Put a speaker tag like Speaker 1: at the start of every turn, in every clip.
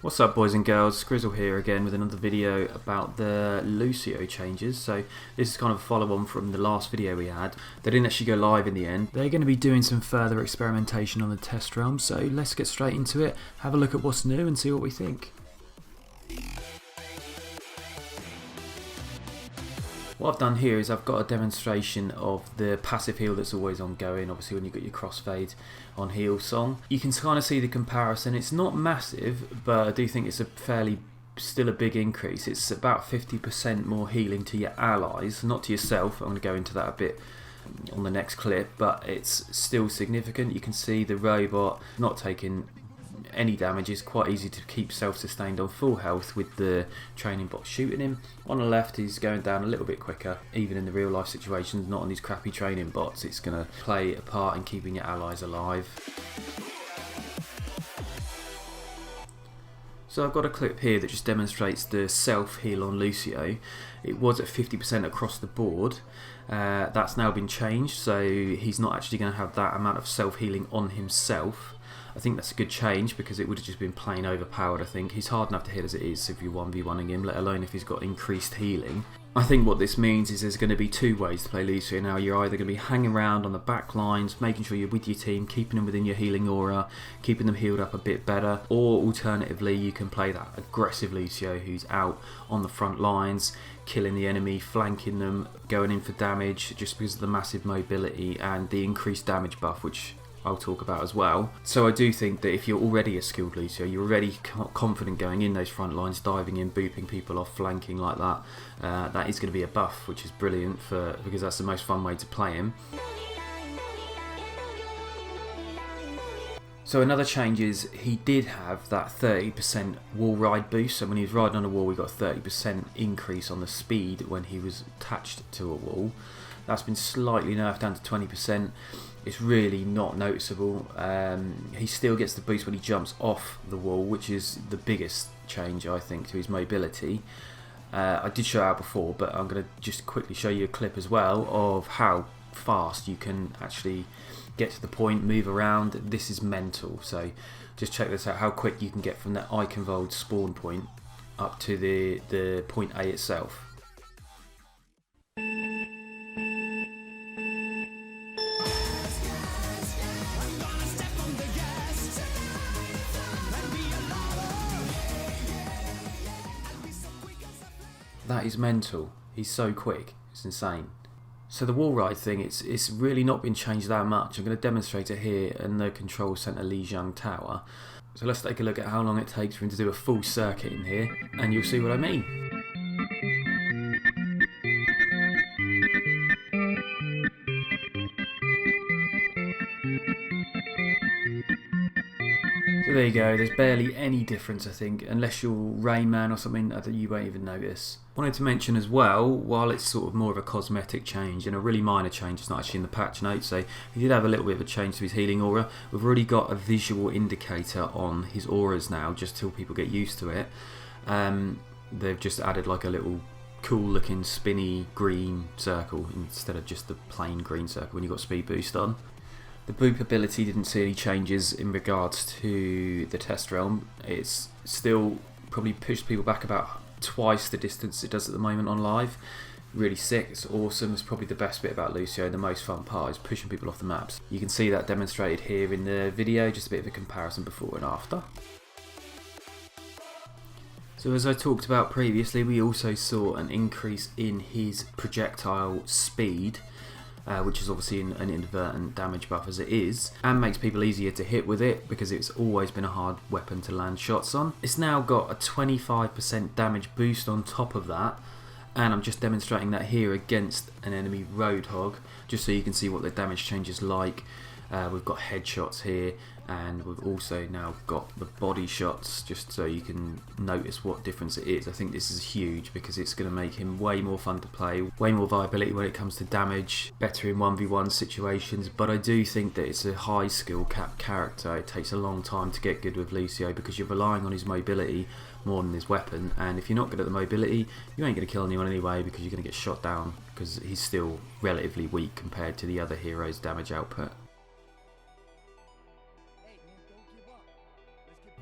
Speaker 1: What's up, boys and girls? Grizzle here again with another video about the Lucio changes. So this is kind of a follow on from the last video we had. They didn't actually go live in the end. They're going to be doing some further experimentation on the test realm, so let's get straight into it, have a look at what's new and see what we think. What I've done here is I've got a demonstration of the passive heal that's always ongoing, obviously when you've got your crossfade on heal song. You can kind of see the comparison. It's not massive, but I do think it's still a big increase. It's about 50% more healing to your allies, not to yourself. I'm going to go into that a bit on the next clip, but it's still significant. You can see the robot not taking any damage. Is quite easy to keep self-sustained on full health with the training bot shooting him. On the left he's going down a little bit quicker, even in the real life situations, not on these crappy training bots. It's going to play a part in keeping your allies alive. So I've got a clip here that just demonstrates the self-heal on Lucio. It was at 50% across the board. That's now been changed, so he's not actually going to have that amount of self-healing on himself. I think that's a good change because it would have just been plain overpowered. I think he's hard enough to hit as it is if you're 1v1ing him, let alone if he's got increased healing. I think what this means is there's going to be two ways to play Lucio now. You're either going to be hanging around on the back lines, making sure you're with your team, keeping them within your healing aura, keeping them healed up a bit better, or alternatively you can play that aggressive Lucio who's out on the front lines, killing the enemy, flanking them, going in for damage just because of the massive mobility and the increased damage buff, which I'll talk about as well. So I do think that if you're already a skilled Lucio, you're already confident going in those front lines, diving in, booping people off, flanking like that, that is going to be a buff, which is brilliant because that's the most fun way to play him. So another change is he did have that 30% wall ride boost. So when he was riding on a wall, we got a 30% increase on the speed when he was attached to a wall. That's been slightly nerfed down to 20%. It's really not noticeable. He still gets the boost when he jumps off the wall, which is the biggest change, I think, to his mobility. I did show out before, but I'm going to just quickly show you a clip as well of how fast you can actually get to the point, move around. This is mental. So just check this out, how quick you can get from the Eichenwald spawn point up to the point A itself. That is mental. He's so quick. It's insane. So the wall ride thing, it's really not been changed that much. I'm going to demonstrate it here in the control center Lijiang Tower. So let's take a look at how long it takes for him to do a full circuit in here, and you'll see what I mean. So there you go, there's barely any difference, I think, unless you're Rain Man or something, you won't even notice. Wanted to mention as well, while it's sort of more of a cosmetic change and a really minor change, it's not actually in the patch notes, so he did have a little bit of a change to his healing aura. We've already got a visual indicator on his auras now, just till people get used to it. They've just added like a little cool looking spinny green circle instead of just the plain green circle when you've got speed boost on. The boop ability didn't see any changes in regards to the test realm. It's still probably pushed people back about twice the distance it does at the moment on live. Really sick, it's awesome. It's probably the best bit about Lucio. The most fun part is pushing people off the maps. You can see that demonstrated here in the video, just a bit of a comparison before and after. So as I talked about previously, we also saw an increase in his projectile speed, which is obviously an inadvertent damage buff as it is, and makes people easier to hit with it because it's always been a hard weapon to land shots on. It's now got a 25% damage boost on top of that, and I'm just demonstrating that here against an enemy Roadhog, just so you can see what the damage change is like. We've got headshots here, and we've also now got the body shots, just so you can notice what difference it is. I think this is huge because it's going to make him way more fun to play, way more viability when it comes to damage, better in 1v1 situations, but I do think that it's a high skill cap character. It takes a long time to get good with Lucio because you're relying on his mobility more than his weapon, and if you're not good at the mobility, you ain't going to kill anyone anyway because you're going to get shot down because he's still relatively weak compared to the other heroes' damage output.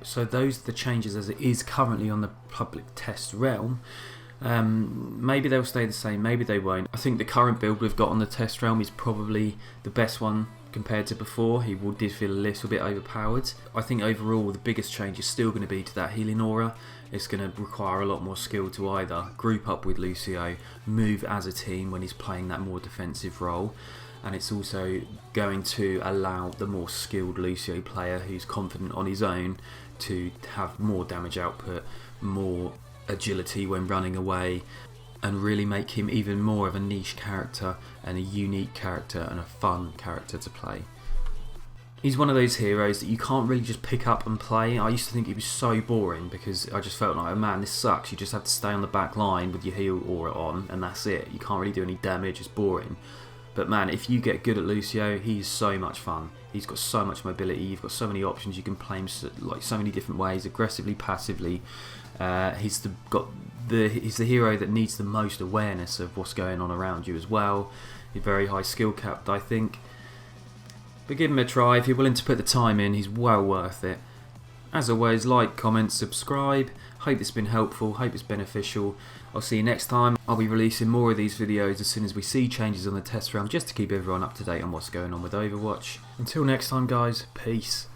Speaker 1: So those are the changes as it is currently on the public test realm. Maybe they'll stay the same, maybe they won't. I think the current build we've got on the test realm is probably the best one compared to before. He did feel a little bit overpowered. I think overall the biggest change is still going to be to that healing aura. It's going to require a lot more skill to either group up with Lucio, move as a team when he's playing that more defensive role, and it's also going to allow the more skilled Lucio player who's confident on his own to have more damage output, more agility when running away, and really make him even more of a niche character and a unique character and a fun character to play. He's one of those heroes that you can't really just pick up and play. I used to think he was so boring because I just felt like, oh man, this sucks. You just have to stay on the back line with your heal aura on and that's it. You can't really do any damage, it's boring. But man, if you get good at Lucio, he's so much fun. He's got so much mobility, you've got so many options, you can play him like so many different ways, aggressively, passively. He's the hero that needs the most awareness of what's going on around you as well. He's very high skill capped, I think. But give him a try. If you're willing to put the time in, he's well worth it. As always, like, comment, subscribe. Hope it's been helpful, hope it's beneficial. I'll see you next time. I'll be releasing more of these videos as soon as we see changes on the test realm, just to keep everyone up to date on what's going on with Overwatch. Until next time guys, peace.